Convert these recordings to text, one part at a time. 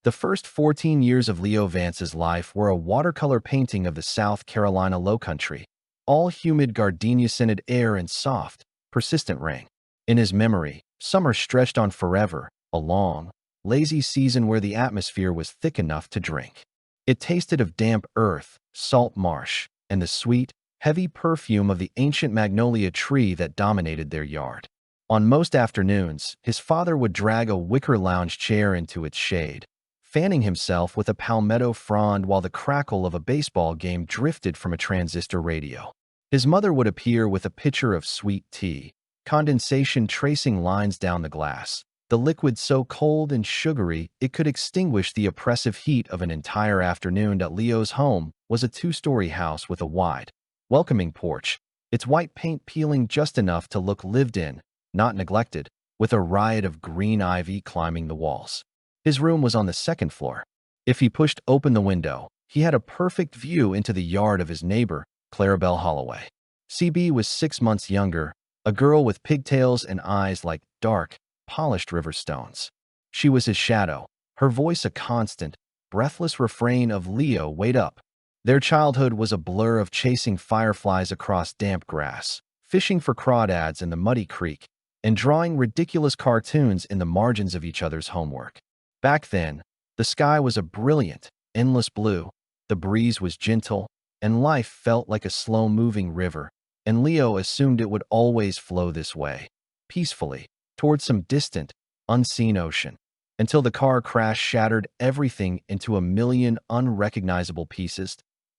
The first 14 years of Leo Vance's life were a watercolor painting of the South Carolina lowcountry, all humid gardenia-scented air and soft, persistent rain. In his memory, summer stretched on forever, a long, lazy season where the atmosphere was thick enough to drink. It tasted of damp earth, salt marsh, and the sweet, heavy perfume of the ancient magnolia tree that dominated their yard. On most afternoons, his father would drag a wicker lounge chair into its shade, fanning himself with a palmetto frond while the crackle of a baseball game drifted from a transistor radio. His mother would appear with a pitcher of sweet tea, condensation tracing lines down the glass, the liquid so cold and sugary it could extinguish the oppressive heat of an entire afternoon. Leo's home was a two-story house with a wide, welcoming porch, its white paint peeling just enough to look lived in, not neglected, with a riot of green ivy climbing the walls. His room was on the second floor. If he pushed open the window, he had a perfect view into the yard of his neighbor, Clara-Belle Holloway. CB was 6 months younger, a girl with pigtails and eyes like dark, polished river stones. She was his shadow, her voice a constant, breathless refrain of "Leo, wait up." Their childhood was a blur of chasing fireflies across damp grass, fishing for crawdads in the muddy creek, and drawing ridiculous cartoons in the margins of each other's homework. Back then, the sky was a brilliant, endless blue, the breeze was gentle, and life felt like a slow-moving river, and Leo assumed it would always flow this way, peacefully, towards some distant, unseen ocean, until the car crash shattered everything into a million unrecognizable pieces.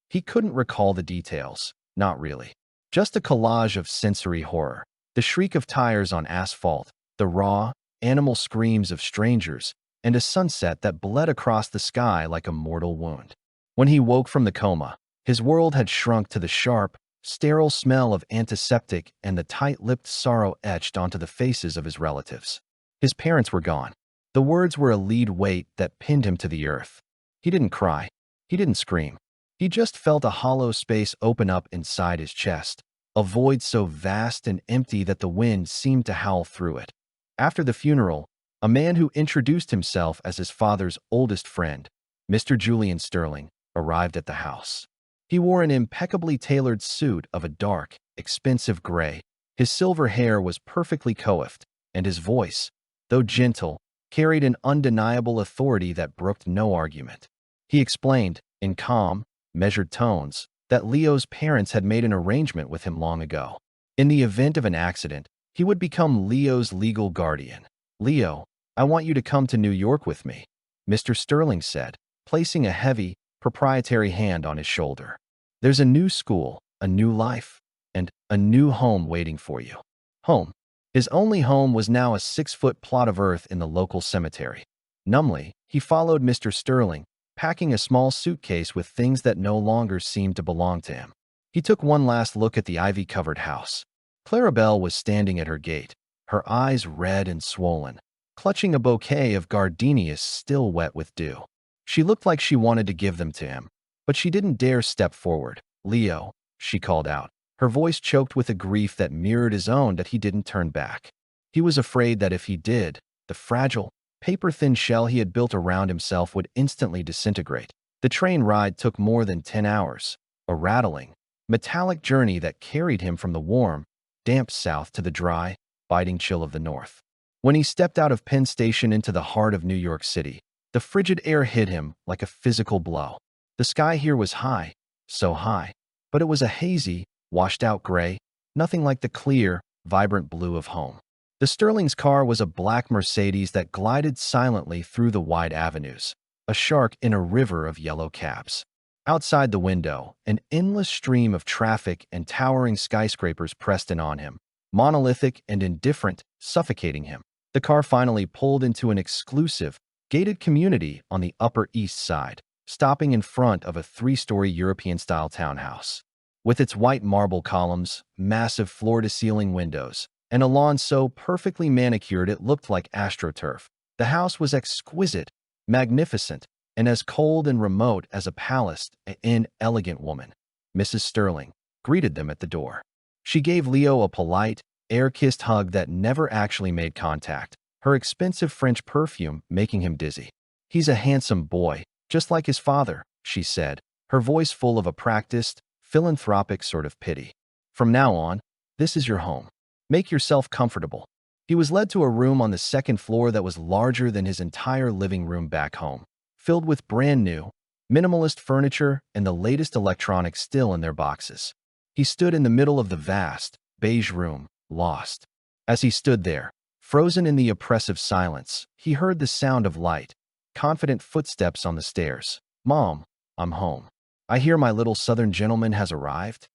He couldn't recall the details, not really. Just a collage of sensory horror, the shriek of tires on asphalt, the raw, animal screams of strangers, and a sunset that bled across the sky like a mortal wound. When he woke from the coma, his world had shrunk to the sharp, sterile smell of antiseptic and the tight-lipped sorrow etched onto the faces of his relatives. His parents were gone. The words were a lead weight that pinned him to the earth. He didn't cry. He didn't scream. He just felt a hollow space open up inside his chest, a void so vast and empty that the wind seemed to howl through it. After the funeral, a man who introduced himself as his father's oldest friend, Mr. Julian Sterling, arrived at the house. He wore an impeccably tailored suit of a dark, expensive gray. His silver hair was perfectly coiffed, and his voice, though gentle, carried an undeniable authority that brooked no argument. He explained, in calm, measured tones, that Leo's parents had made an arrangement with him long ago. In the event of an accident, he would become Leo's legal guardian. "Leo, I want you to come to New York with me," Mr. Sterling said, placing a heavy, proprietary hand on his shoulder. "There's a new school, a new life, and a new home waiting for you." Home. His only home was now a 6-foot plot of earth in the local cemetery. Numbly, he followed Mr. Sterling, packing a small suitcase with things that no longer seemed to belong to him. He took one last look at the ivy-covered house. Clara-Belle was standing at her gate, her eyes red and swollen, clutching a bouquet of gardenias still wet with dew. She looked like she wanted to give them to him, but she didn't dare step forward. "Leo," she called out, her voice choked with a grief that mirrored his own. That he didn't turn back. He was afraid that if he did, the fragile, paper-thin shell he had built around himself would instantly disintegrate. The train ride took more than 10 hours, a rattling, metallic journey that carried him from the warm, damp south to the dry, biting chill of the north. When he stepped out of Penn Station into the heart of New York City, the frigid air hit him like a physical blow. The sky here was high, so high, but it was a hazy, washed-out gray, nothing like the clear, vibrant blue of home. The Sterling's car was a black Mercedes that glided silently through the wide avenues, a shark in a river of yellow cabs. Outside the window, an endless stream of traffic and towering skyscrapers pressed in on him, monolithic and indifferent, suffocating him. The car finally pulled into an exclusive, gated community on the Upper East Side, stopping in front of a 3-story European-style townhouse. With its white marble columns, massive floor-to-ceiling windows, and a lawn so perfectly manicured it looked like astroturf, the house was exquisite, magnificent, and as cold and remote as a palace. An elegant woman, Mrs. Sterling, greeted them at the door. She gave Leo a polite, air-kissed hug that never actually made contact, her expensive French perfume making him dizzy. He's a handsome boy, just like his father, she said, her voice full of a practiced, philanthropic sort of pity. From now on, this is your home. Make yourself comfortable. He was led to a room on the second floor that was larger than his entire living room back home, filled with brand new, minimalist furniture and the latest electronics still in their boxes. He stood in the middle of the vast, beige room, lost. As he stood there, frozen in the oppressive silence, he heard the sound of light, confident footsteps on the stairs. "Mom, I'm home. I hear my little southern gentleman has arrived."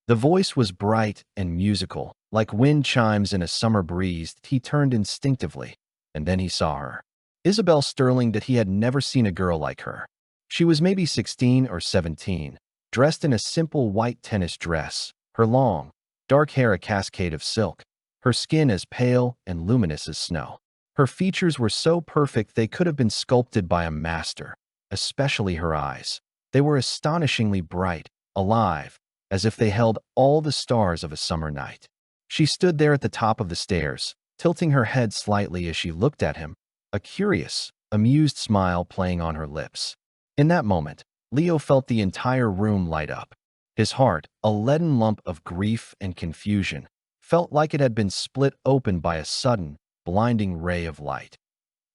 The voice was bright and musical, like wind chimes in a summer breeze. He turned instinctively, and then he saw her. Isabelle Sterling, that he had never seen a girl like her. She was maybe 16 or 17, dressed in a simple white tennis dress, her long, dark hair a cascade of silk, her skin as pale and luminous as snow. Her features were so perfect they could have been sculpted by a master, especially her eyes. They were astonishingly bright, alive, as if they held all the stars of a summer night. She stood there at the top of the stairs, tilting her head slightly as she looked at him, a curious, amused smile playing on her lips. In that moment, Leo felt the entire room light up. His heart, a leaden lump of grief and confusion, felt like it had been split open by a sudden, blinding ray of light.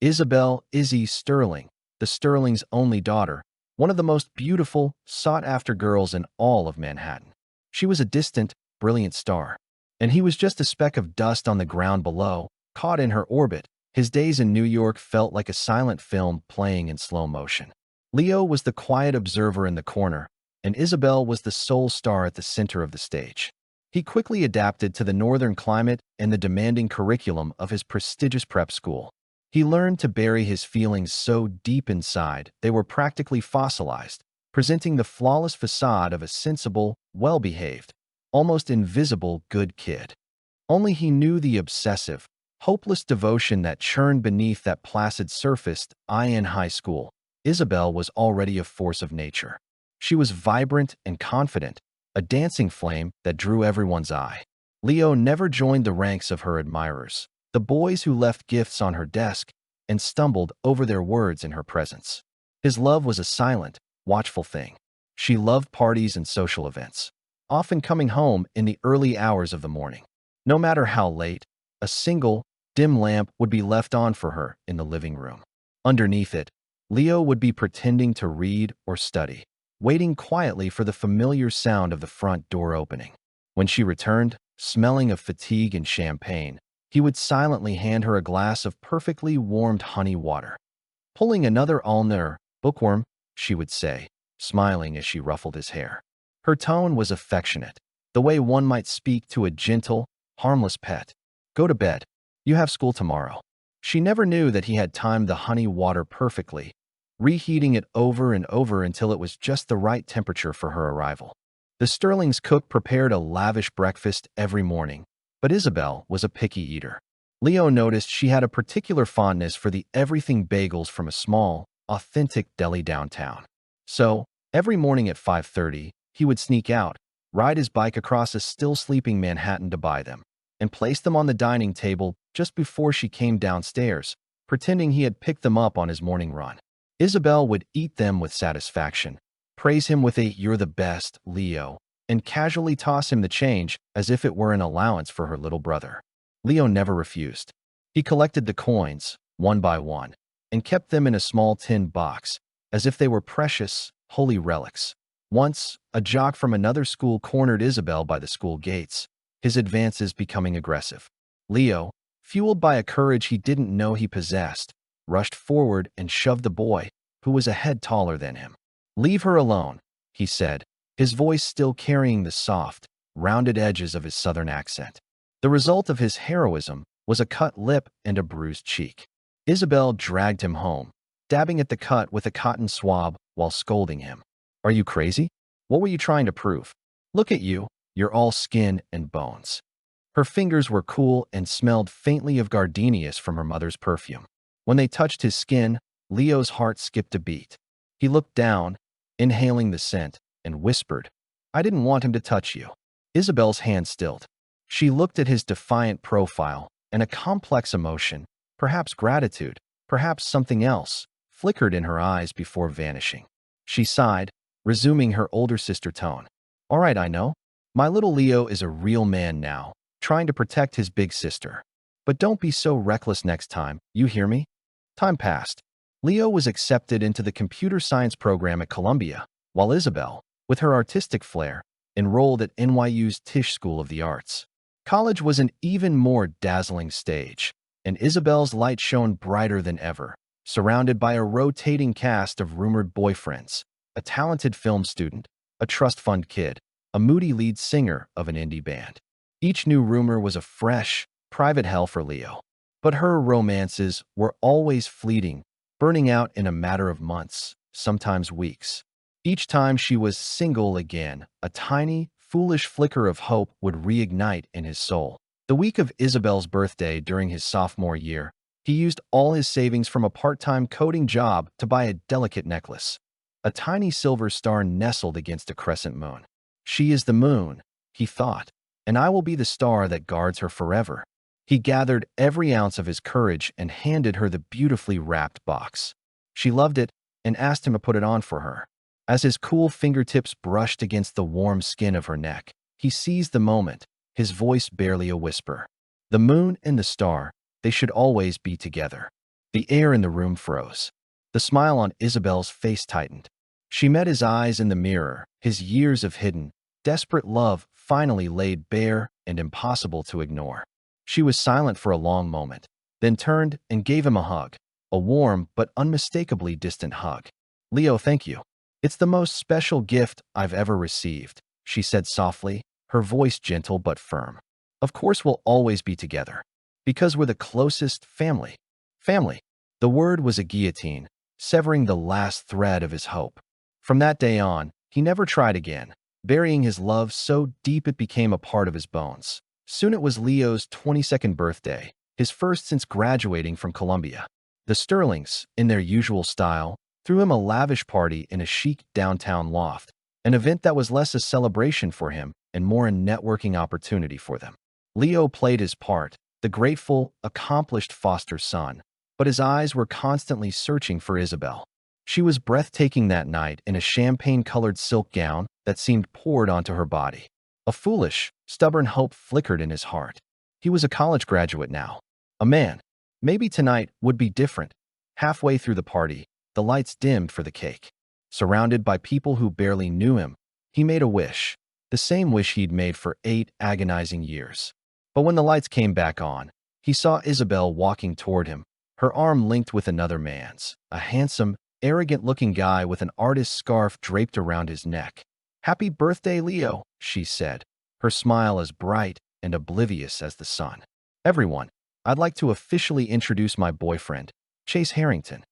Isabelle Sterling, the Sterling's only daughter, one of the most beautiful, sought-after girls in all of Manhattan. She was a distant, brilliant star, and he was just a speck of dust on the ground below, caught in her orbit. His days in New York felt like a silent film playing in slow motion. Leo was the quiet observer in the corner, and Isabelle was the sole star at the center of the stage. He quickly adapted to the northern climate and the demanding curriculum of his prestigious prep school. He learned to bury his feelings so deep inside they were practically fossilized, presenting the flawless facade of a sensible, well-behaved, almost invisible good kid. Only he knew the obsessive, hopeless devotion that churned beneath that placid surface. In high school, Isabelle was already a force of nature. She was vibrant and confident, a dancing flame that drew everyone's eye. Leo never joined the ranks of her admirers, the boys who left gifts on her desk and stumbled over their words in her presence. His love was a silent, watchful thing. She loved parties and social events, often coming home in the early hours of the morning. No matter how late, a single, dim lamp would be left on for her in the living room. Underneath it, Leo would be pretending to read or study, waiting quietly for the familiar sound of the front door opening. When she returned, smelling of fatigue and champagne, he would silently hand her a glass of perfectly warmed honey water. "Pulling another ulnar bookworm," she would say, smiling as she ruffled his hair. Her tone was affectionate, the way one might speak to a gentle, harmless pet. "Go to bed. You have school tomorrow." She never knew that he had timed the honey water perfectly, reheating it over and over until it was just the right temperature for her arrival. The Sterling's cook prepared a lavish breakfast every morning, but Isabelle was a picky eater. Leo noticed she had a particular fondness for the everything bagels from a small, authentic deli downtown. So, every morning at 5:30, he would sneak out, ride his bike across a still-sleeping Manhattan to buy them, and place them on the dining table just before she came downstairs, pretending he had picked them up on his morning run. Isabelle would eat them with satisfaction, praise him with a "You're the best, Leo," and casually toss him the change as if it were an allowance for her little brother. Leo never refused. He collected the coins, one by one, and kept them in a small tin box, as if they were precious, holy relics. Once, a jock from another school cornered Isabelle by the school gates, his advances becoming aggressive. Leo, fueled by a courage he didn't know he possessed, rushed forward and shoved the boy, who was a head taller than him. "Leave her alone," he said, his voice still carrying the soft, rounded edges of his southern accent. The result of his heroism was a cut lip and a bruised cheek. Isabelle dragged him home, dabbing at the cut with a cotton swab while scolding him. "Are you crazy? What were you trying to prove? Look at you, you're all skin and bones." Her fingers were cool and smelled faintly of gardenias from her mother's perfume. When they touched his skin, Leo's heart skipped a beat. He looked down, inhaling the scent, and whispered, "I didn't want him to touch you." Isabelle's hand stilled. She looked at his defiant profile, and a complex emotion, perhaps gratitude, perhaps something else, flickered in her eyes before vanishing. She sighed, resuming her older sister tone. All right, I know. My little Leo is a real man now, trying to protect his big sister. But don't be so reckless next time, you hear me? Time passed. Leo was accepted into the computer science program at Columbia, while Isabelle, with her artistic flair, enrolled at NYU's Tisch School of the Arts. College was an even more dazzling stage, and Isabelle's light shone brighter than ever, surrounded by a rotating cast of rumored boyfriends, a talented film student, a trust fund kid, a moody lead singer of an indie band. Each new rumor was a fresh, private hell for Leo. But her romances were always fleeting, burning out in a matter of months, sometimes weeks. Each time she was single again, a tiny, foolish flicker of hope would reignite in his soul. The week of Isabelle's birthday during his sophomore year, he used all his savings from a part-time coding job to buy a delicate necklace. A tiny silver star nestled against a crescent moon. She is the moon, he thought, and I will be the star that guards her forever. He gathered every ounce of his courage and handed her the beautifully wrapped box. She loved it and asked him to put it on for her. As his cool fingertips brushed against the warm skin of her neck, he seized the moment, his voice barely a whisper. The moon and the star, they should always be together. The air in the room froze. The smile on Isabelle's face tightened. She met his eyes in the mirror, his years of hidden, desperate love finally laid bare and impossible to ignore. She was silent for a long moment, then turned and gave him a hug, a warm but unmistakably distant hug. Leo, thank you. It's the most special gift I've ever received, she said softly, her voice gentle but firm. Of course we'll always be together, because we're the closest family. Family. The word was a guillotine, severing the last thread of his hope. From that day on, he never tried again, burying his love so deep it became a part of his bones. Soon it was Leo's 22nd birthday, his first since graduating from Columbia. The Sterlings, in their usual style, threw him a lavish party in a chic downtown loft, an event that was less a celebration for him and more a networking opportunity for them. Leo played his part, the grateful, accomplished foster son, but his eyes were constantly searching for Isabelle. She was breathtaking that night in a champagne-colored silk gown that seemed poured onto her body. A foolish, stubborn hope flickered in his heart. He was a college graduate now. A man. Maybe tonight would be different. Halfway through the party, the lights dimmed for the cake. Surrounded by people who barely knew him, he made a wish, the same wish he'd made for 8 agonizing years. But when the lights came back on, he saw Isabelle walking toward him, her arm linked with another man's, a handsome, arrogant-looking guy with an artist's scarf draped around his neck. "Happy birthday, Leo," she said, her smile as bright and oblivious as the sun. "Everyone, I'd like to officially introduce my boyfriend, Chase Harrington."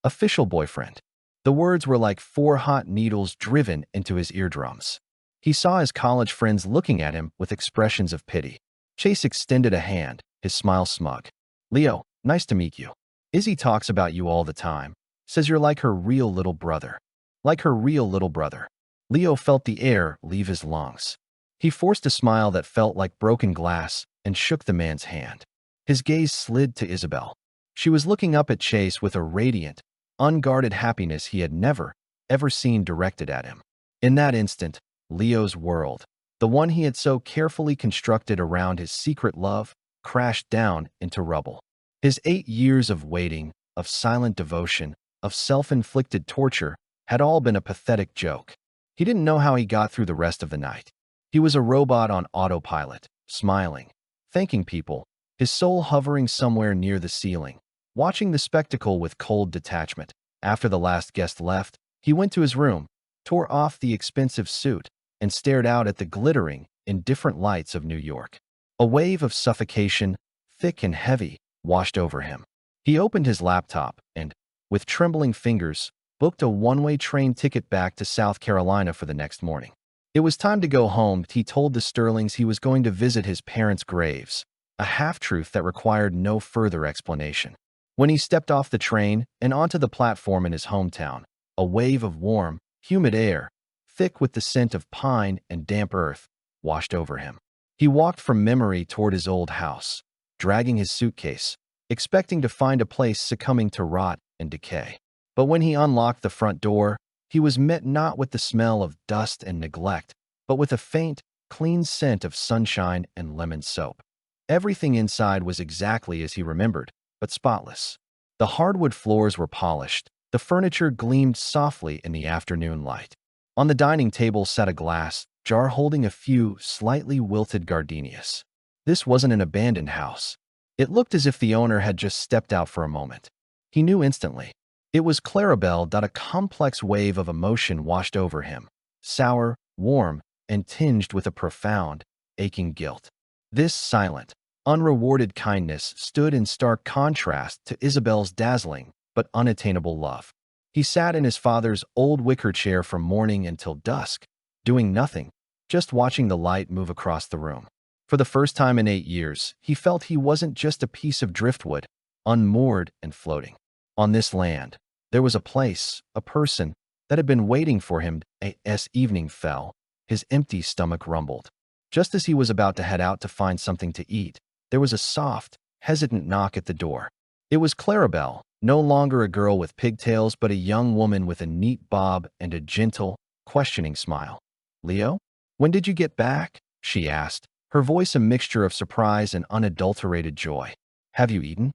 Official boyfriend. The words were like 4 hot needles driven into his eardrums. He saw his college friends looking at him with expressions of pity. Chase extended a hand, his smile smug. "Leo, nice to meet you. Izzy talks about you all the time, says you're like her real little brother." Like her real little brother. Leo felt the air leave his lungs. He forced a smile that felt like broken glass and shook the man's hand. His gaze slid to Isabelle. She was looking up at Chase with a radiant, unguarded happiness he had never, ever seen directed at him. In that instant, Leo's world, the one he had so carefully constructed around his secret love, crashed down into rubble. His 8 years of waiting, of silent devotion, of self-inflicted torture, had all been a pathetic joke. He didn't know how he got through the rest of the night. He was a robot on autopilot, smiling, thanking people, his soul hovering somewhere near the ceiling, watching the spectacle with cold detachment. After the last guest left, he went to his room, tore off the expensive suit, and stared out at the glittering, indifferent lights of New York. A wave of suffocation, thick and heavy, washed over him. He opened his laptop and, with trembling fingers, booked a one-way train ticket back to South Carolina for the next morning. It was time to go home. He told the Sterlings he was going to visit his parents' graves, a half-truth that required no further explanation. When he stepped off the train and onto the platform in his hometown, a wave of warm, humid air, thick with the scent of pine and damp earth, washed over him. He walked from memory toward his old house, dragging his suitcase, expecting to find a place succumbing to rot and decay. But when he unlocked the front door, he was met not with the smell of dust and neglect, but with a faint, clean scent of sunshine and lemon soap. Everything inside was exactly as he remembered, but spotless. The hardwood floors were polished. The furniture gleamed softly in the afternoon light. On the dining table sat a glass jar holding a few slightly wilted gardenias. This wasn't an abandoned house. It looked as if the owner had just stepped out for a moment. He knew instantly. It was Clara-Belle. A complex wave of emotion washed over him, sour, warm, and tinged with a profound, aching guilt. This silent, unrewarded kindness stood in stark contrast to Isabelle's dazzling but unattainable love. He sat in his father's old wicker chair from morning until dusk, doing nothing, just watching the light move across the room. For the first time in 8 years, he felt he wasn't just a piece of driftwood, unmoored and floating. On this land, there was a place, a person, that had been waiting for him. As evening fell, his empty stomach rumbled. Just as he was about to head out to find something to eat, there was a soft, hesitant knock at the door. It was Clara-Belle, no longer a girl with pigtails but a young woman with a neat bob and a gentle, questioning smile. "Leo? When did you get back?" she asked, her voice a mixture of surprise and unadulterated joy. "Have you eaten?"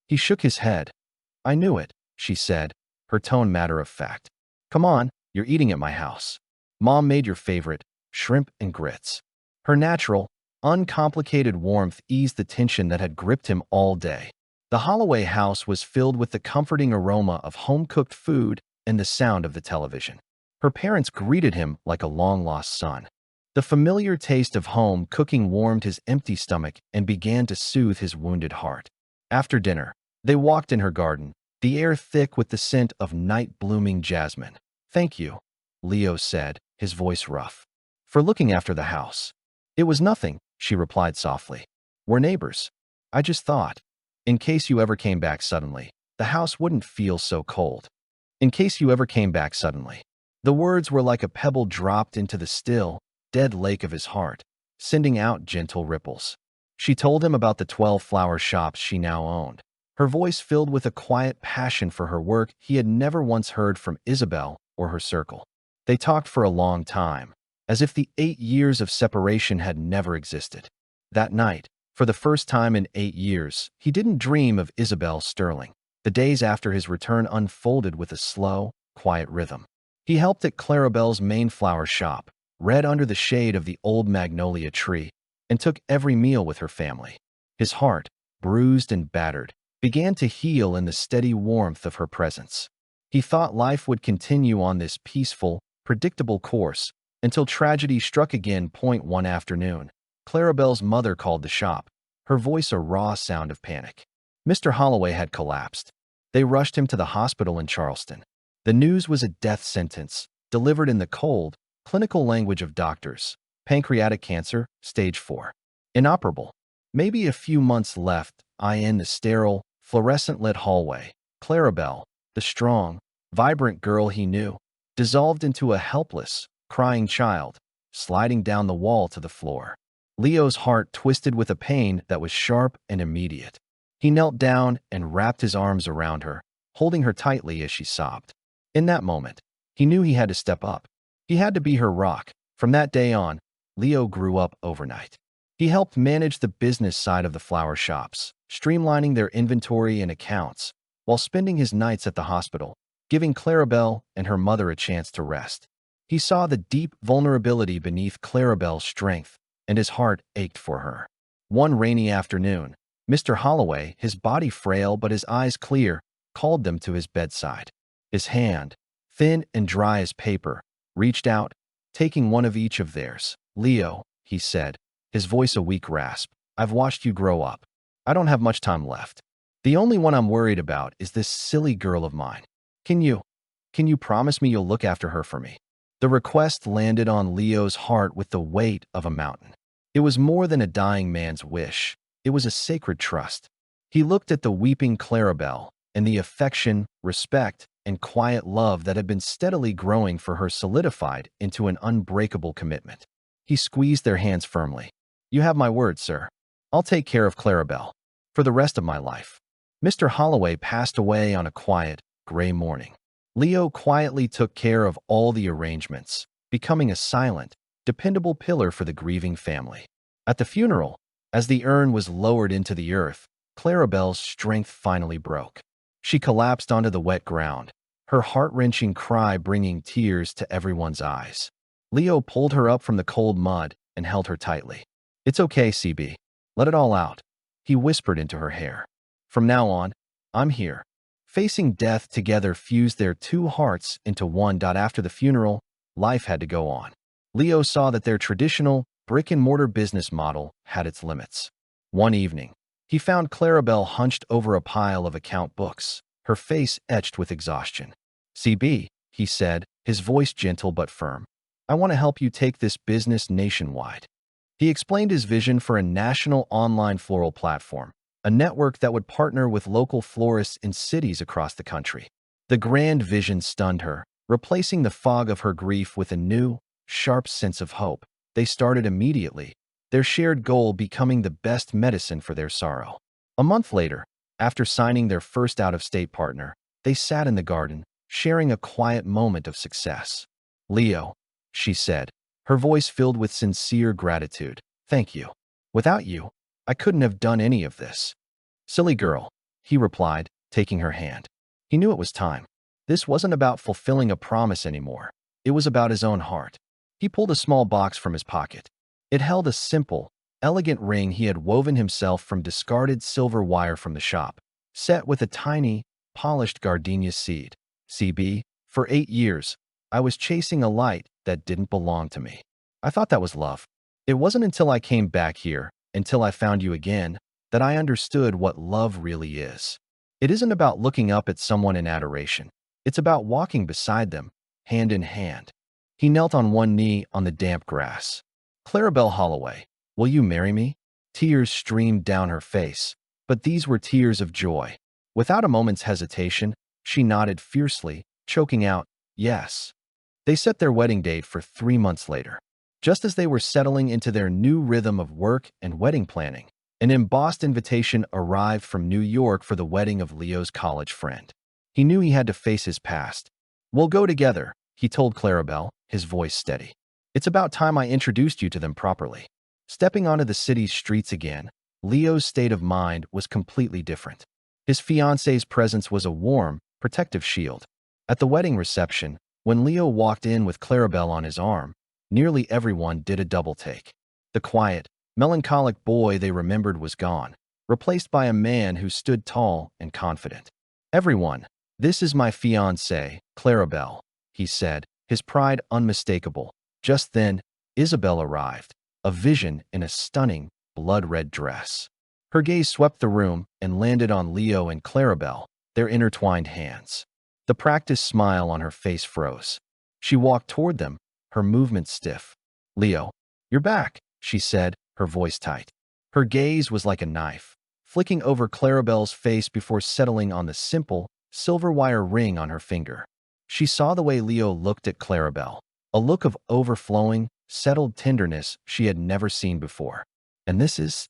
He shook his head. "I knew it," she said, her tone matter of fact. "Come on, you're eating at my house. Mom made your favorite, shrimp and grits." Her natural, uncomplicated warmth eased the tension that had gripped him all day. The Holloway house was filled with the comforting aroma of home-cooked food and the sound of the television. Her parents greeted him like a long-lost son. The familiar taste of home cooking warmed his empty stomach and began to soothe his wounded heart. After dinner, they walked in her garden, the air thick with the scent of night-blooming jasmine. "Thank you," Leo said, his voice rough, "for looking after the house." "It was nothing," she replied softly. "We're neighbors. I just thought, in case you ever came back suddenly, the house wouldn't feel so cold. In case you ever came back suddenly." The words were like a pebble dropped into the still, dead lake of his heart, sending out gentle ripples. She told him about the 12 flower shops she now owned, her voice filled with a quiet passion for her work he had never once heard from Isabelle or her circle. They talked for a long time, as if the 8 years of separation had never existed. That night, for the first time in 8 years, he didn't dream of Isabelle Sterling. The days after his return unfolded with a slow, quiet rhythm. He helped at Clara-Belle's main flower shop, read under the shade of the old magnolia tree, and took every meal with her family. His heart, bruised and battered, began to heal in the steady warmth of her presence. He thought life would continue on this peaceful, predictable course until tragedy struck again. One afternoon, Clara-Belle's mother called the shop, her voice a raw sound of panic. Mr. Holloway had collapsed. They rushed him to the hospital in Charleston. The news was a death sentence, delivered in the cold, clinical language of doctors. Pancreatic cancer, stage 4. Inoperable. Maybe a few months left. In the sterile, fluorescent-lit hallway, Clara-Belle, the strong, vibrant girl he knew, dissolved into a helpless, crying child, sliding down the wall to the floor. Leo's heart twisted with a pain that was sharp and immediate. He knelt down and wrapped his arms around her, holding her tightly as she sobbed. In that moment, he knew he had to step up. He had to be her rock. From that day on, Leo grew up overnight. He helped manage the business side of the flower shops, streamlining their inventory and accounts, while spending his nights at the hospital, giving Clara-Belle and her mother a chance to rest. He saw the deep vulnerability beneath Clara-Belle's strength, and his heart ached for her. One rainy afternoon, Mr. Holloway, his body frail but his eyes clear, called them to his bedside. His hand, thin and dry as paper, reached out, taking one of each of theirs. "Leo," he said, his voice a weak rasp, "I've watched you grow up. I don't have much time left. The only one I'm worried about is this silly girl of mine. Can you promise me you'll look after her for me?" The request landed on Leo's heart with the weight of a mountain. It was more than a dying man's wish. It was a sacred trust. He looked at the weeping Clara-Belle, and the affection, respect, and quiet love that had been steadily growing for her solidified into an unbreakable commitment. He squeezed their hands firmly. "You have my word, sir. I'll take care of Clara-Belle for the rest of my life." Mr. Holloway passed away on a quiet, gray morning. Leo quietly took care of all the arrangements, becoming a silent, dependable pillar for the grieving family. At the funeral, as the urn was lowered into the earth, Clara-Belle's strength finally broke. She collapsed onto the wet ground, her heart-wrenching cry bringing tears to everyone's eyes. Leo pulled her up from the cold mud and held her tightly. "It's okay, CB. Let it all out," he whispered into her hair. "From now on, I'm here." Facing death together fused their two hearts into one. After the funeral, life had to go on. Leo saw that their traditional, brick-and-mortar business model had its limits. One evening, he found Clara-Belle hunched over a pile of account books, her face etched with exhaustion. "CB," he said, his voice gentle but firm, "I want to help you take this business nationwide." He explained his vision for a national online floral platform, a network that would partner with local florists in cities across the country. The grand vision stunned her, replacing the fog of her grief with a new, sharp sense of hope. They started immediately, their shared goal becoming the best medicine for their sorrow. A month later, after signing their first out-of-state partner, they sat in the garden, sharing a quiet moment of success. "Leo," she said, her voice filled with sincere gratitude, "thank you. Without you, I couldn't have done any of this." "Silly girl," he replied, taking her hand. He knew it was time. This wasn't about fulfilling a promise anymore. It was about his own heart. He pulled a small box from his pocket. It held a simple, elegant ring he had woven himself from discarded silver wire from the shop, set with a tiny, polished gardenia seed. "CB, for 8 years, I was chasing a light that didn't belong to me. I thought that was love. It wasn't until I came back here, until I found you again, that I understood what love really is. It isn't about looking up at someone in adoration. It's about walking beside them, hand in hand." He knelt on one knee on the damp grass. "Clara-Belle Holloway, will you marry me?" Tears streamed down her face, but these were tears of joy. Without a moment's hesitation, she nodded fiercely, choking out, "Yes." They set their wedding date for 3 months later. Just as they were settling into their new rhythm of work and wedding planning, an embossed invitation arrived from New York for the wedding of Leo's college friend. He knew he had to face his past. "We'll go together," he told Clara-Belle, his voice steady. "It's about time I introduced you to them properly." Stepping onto the city's streets again, Leo's state of mind was completely different. His fiancée's presence was a warm, protective shield. At the wedding reception, when Leo walked in with Clara-Belle on his arm, nearly everyone did a double-take. The quiet, melancholic boy they remembered was gone, replaced by a man who stood tall and confident. "Everyone, this is my fiancée, Clara-Belle," he said, his pride unmistakable. Just then, Isabelle arrived, a vision in a stunning, blood-red dress. Her gaze swept the room and landed on Leo and Clara-Belle, their intertwined hands. The practiced smile on her face froze. She walked toward them, her movements stiff. "Leo, you're back," she said, her voice tight. Her gaze was like a knife, flicking over Clara-Belle's face before settling on the simple, silver wire ring on her finger. She saw the way Leo looked at Clara-Belle, a look of overflowing, settled tenderness she had never seen before. "And this is?"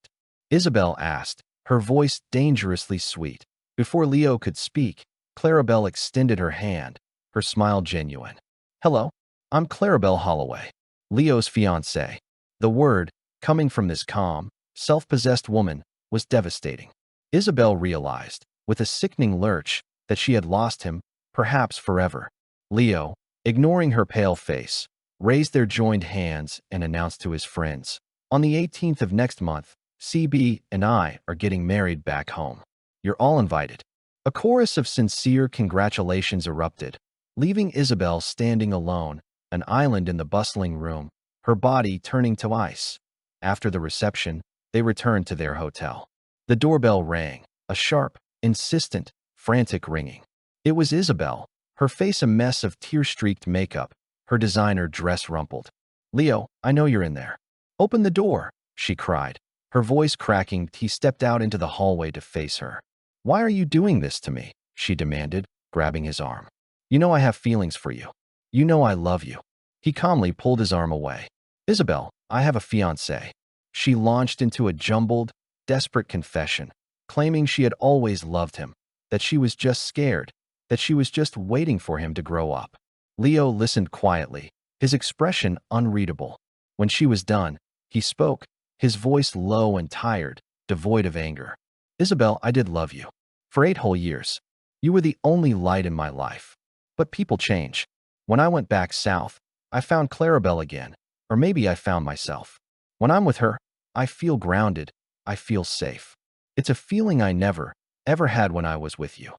Isabelle asked, her voice dangerously sweet. Before Leo could speak, Clara-Belle extended her hand, her smile genuine. "Hello, I'm Clara-Belle Holloway, Leo's fiancée." The word, coming from this calm, self-possessed woman, was devastating. Isabelle realized, with a sickening lurch, that she had lost him, perhaps forever. Leo, ignoring her pale face, raised their joined hands and announced to his friends, "On the 18th of next month, CB and I are getting married back home. You're all invited." A chorus of sincere congratulations erupted, leaving Isabelle standing alone, an island in the bustling room, her body turning to ice. After the reception, they returned to their hotel. The doorbell rang, a sharp, insistent, frantic ringing. It was Isabelle, her face a mess of tear-streaked makeup, her designer dress rumpled. "Leo, I know you're in there. Open the door," she cried. Her voice cracking, he stepped out into the hallway to face her. "Why are you doing this to me?" she demanded, grabbing his arm. "You know I have feelings for you. You know I love you." He calmly pulled his arm away. "Isabelle, I have a fiancé." She launched into a jumbled, desperate confession, claiming she had always loved him, that she was just scared, that she was just waiting for him to grow up. Leo listened quietly, his expression unreadable. When she was done, he spoke, his voice low and tired, devoid of anger. Isabelle, I did love you. For 8 whole years. You were the only light in my life. But people change. When I went back south, I found Clara-Belle again, or maybe I found myself. When I'm with her, I feel grounded, I feel safe. It's a feeling I never, ever had when I was with you.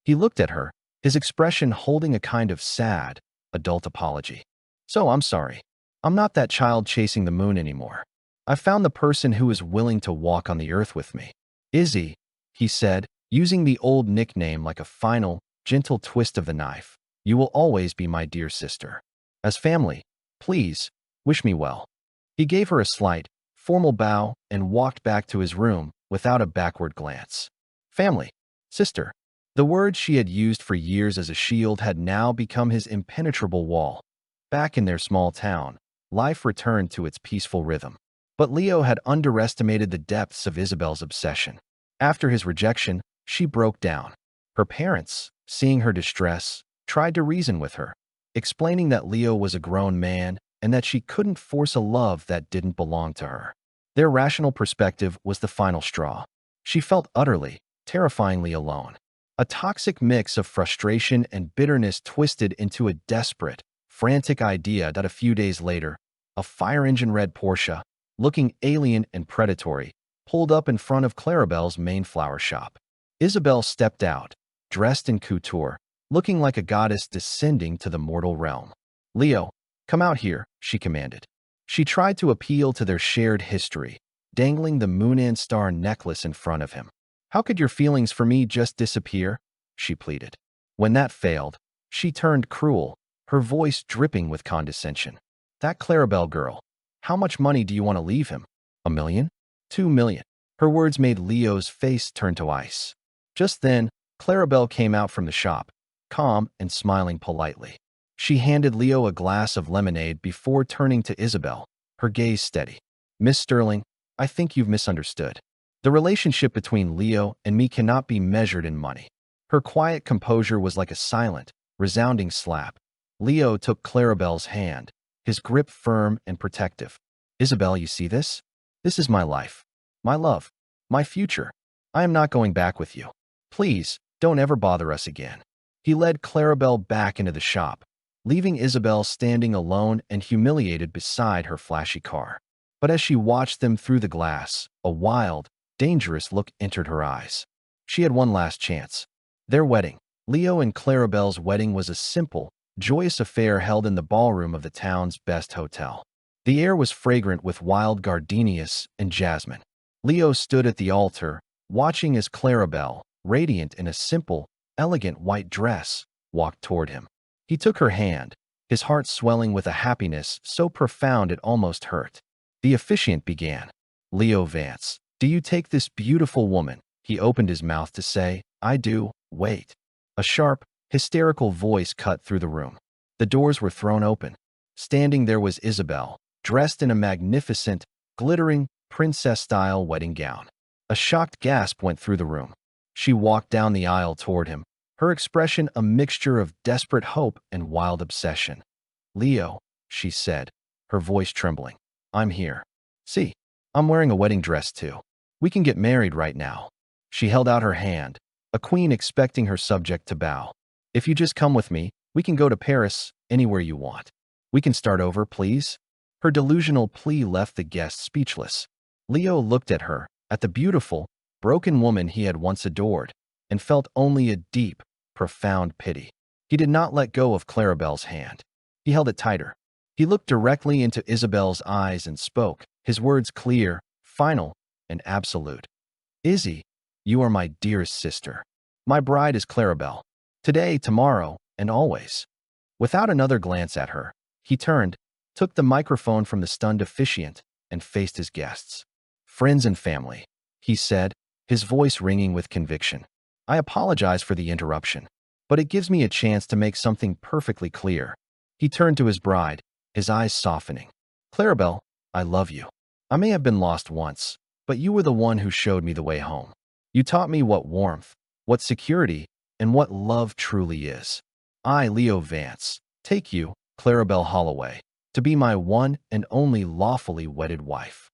He looked at her, his expression holding a kind of sad, adult apology. So I'm sorry. I'm not that child chasing the moon anymore. I found the person who is willing to walk on the earth with me. Izzy, he said, using the old nickname like a final, gentle twist of the knife. You will always be my dear sister. As family, please, wish me well. He gave her a slight, formal bow and walked back to his room without a backward glance. Family, sister. The word she had used for years as a shield had now become his impenetrable wall. Back in their small town, life returned to its peaceful rhythm. But Leo had underestimated the depths of Isabelle's obsession. After his rejection, she broke down. Her parents, seeing her distress, tried to reason with her, explaining that Leo was a grown man and that she couldn't force a love that didn't belong to her. Their rational perspective was the final straw. She felt utterly, terrifyingly alone. A toxic mix of frustration and bitterness twisted into a desperate, frantic idea that a few days later, a fire-engine red Porsche, looking alien and predatory, pulled up in front of Clara-Belle's main flower shop. Isabelle stepped out, dressed in couture, looking like a goddess descending to the mortal realm. Leo, come out here, she commanded. She tried to appeal to their shared history, dangling the moon and star necklace in front of him. How could your feelings for me just disappear? She pleaded. When that failed, she turned cruel, her voice dripping with condescension. That Clara-Belle girl, how much money do you want to leave him? $1 million? $2 million. Her words made Leo's face turn to ice. Just then, Clara-Belle came out from the shop, calm and smiling politely. She handed Leo a glass of lemonade before turning to Isabelle, her gaze steady. Miss Sterling, I think you've misunderstood. The relationship between Leo and me cannot be measured in money. Her quiet composure was like a silent, resounding slap. Leo took Clara-Belle's hand, his grip firm and protective. Isabelle, you see this? This is my life, my love, my future. I am not going back with you. Please, don't ever bother us again. He led Clara-Belle back into the shop, leaving Isabelle standing alone and humiliated beside her flashy car. But as she watched them through the glass, a wild, dangerous look entered her eyes. She had one last chance. Their wedding. Leo and Clara-Belle's wedding was a simple, joyous affair held in the ballroom of the town's best hotel. The air was fragrant with wild gardenias and jasmine. Leo stood at the altar, watching as Clara-Belle, radiant in a simple, elegant white dress, walked toward him. He took her hand, his heart swelling with a happiness so profound it almost hurt. The officiant began. Leo Vance, do you take this beautiful woman? He opened his mouth to say, I do, wait. A sharp, hysterical voice cut through the room. The doors were thrown open. Standing there was Isabelle, dressed in a magnificent, glittering, princess-style wedding gown. A shocked gasp went through the room. She walked down the aisle toward him, her expression a mixture of desperate hope and wild obsession. Leo, she said, her voice trembling. I'm here. See, I'm wearing a wedding dress too. We can get married right now. She held out her hand, a queen expecting her subject to bow. If you just come with me, we can go to Paris, anywhere you want. We can start over, please. Her delusional plea left the guest speechless. Leo looked at her, at the beautiful, broken woman he had once adored, and felt only a deep, profound pity. He did not let go of Clara-Belle's hand. He held it tighter. He looked directly into Isabelle's eyes and spoke, his words clear, final, and absolute. Izzy, you are my dearest sister. My bride is Clara-Belle. Today, tomorrow, and always. Without another glance at her, he turned, took the microphone from the stunned officiant, and faced his guests. Friends and family, he said, his voice ringing with conviction. I apologize for the interruption, but it gives me a chance to make something perfectly clear. He turned to his bride, his eyes softening. Clara-Belle, I love you. I may have been lost once, but you were the one who showed me the way home. You taught me what warmth, what security, and what love truly is. I, Leo Vance, take you, Clara-Belle Holloway, to be my one and only lawfully wedded wife."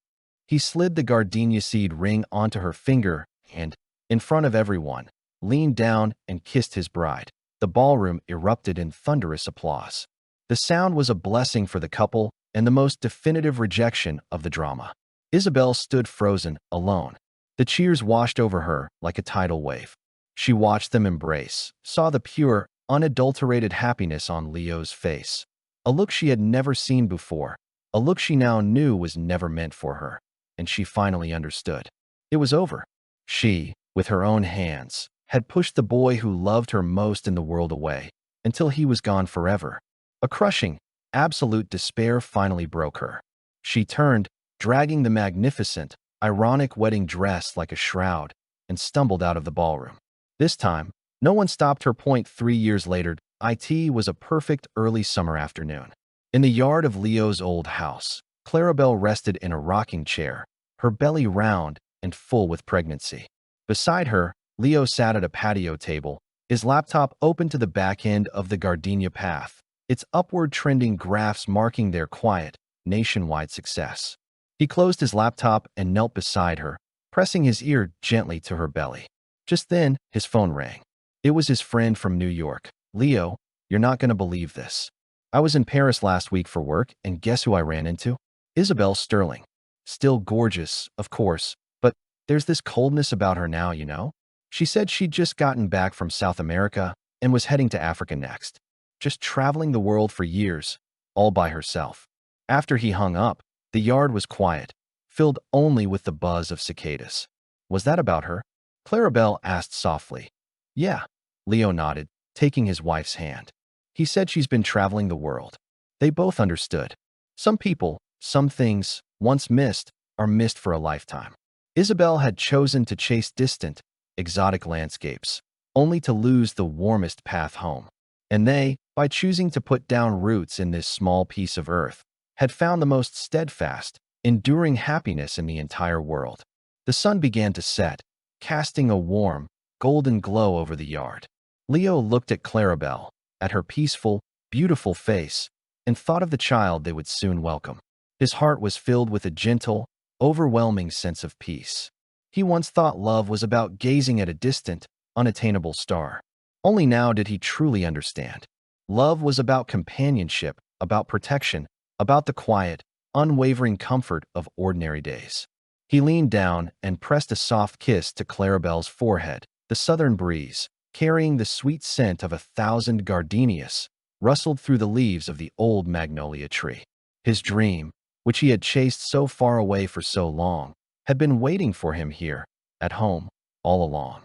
He slid the gardenia seed ring onto her finger and, in front of everyone, leaned down and kissed his bride. The ballroom erupted in thunderous applause. The sound was a blessing for the couple and the most definitive rejection of the drama. Isabelle stood frozen, alone. The cheers washed over her like a tidal wave. She watched them embrace, saw the pure, unadulterated happiness on Leo's face. A look she had never seen before, a look she now knew was never meant for her, and she finally understood. It was over. She, with her own hands, had pushed the boy who loved her most in the world away, until he was gone forever. A crushing, absolute despair finally broke her. She turned, dragging the magnificent, ironic wedding dress like a shroud, and stumbled out of the ballroom. This time, no one stopped her. 3 years later, it was a perfect early summer afternoon. In the yard of Leo's old house, Clara-Belle rested in a rocking chair, her belly round and full with pregnancy. Beside her, Leo sat at a patio table, his laptop open to the back end of the gardenia path, its upward trending graphs marking their quiet, nationwide success. He closed his laptop and knelt beside her, pressing his ear gently to her belly. Just then, his phone rang. It was his friend from New York. "Leo, you're not going to believe this. I was in Paris last week for work, and guess who I ran into? Isabelle Sterling. Still gorgeous, of course, but there's this coldness about her now, you know? She said she'd just gotten back from South America and was heading to Africa next. Just traveling the world for years, all by herself." After he hung up, the yard was quiet, filled only with the buzz of cicadas. "Was that about her?" Clara-Belle asked softly. "Yeah," Leo nodded, taking his wife's hand. "He said she's been traveling the world." They both understood. Some people, some things, once missed, are missed for a lifetime. Isabelle had chosen to chase distant, exotic landscapes, only to lose the warmest path home. And they, by choosing to put down roots in this small piece of earth, had found the most steadfast, enduring happiness in the entire world. The sun began to set, casting a warm, golden glow over the yard. Leo looked at Clara-Belle, at her peaceful, beautiful face, and thought of the child they would soon welcome. His heart was filled with a gentle, overwhelming sense of peace. He once thought love was about gazing at a distant, unattainable star. Only now did he truly understand. Love was about companionship, about protection, about the quiet, unwavering comfort of ordinary days. He leaned down and pressed a soft kiss to Clara-Belle's forehead. The southern breeze, carrying the sweet scent of 1,000 gardenias, rustled through the leaves of the old magnolia tree. His dream, which he had chased so far away for so long, had been waiting for him here, at home, all along.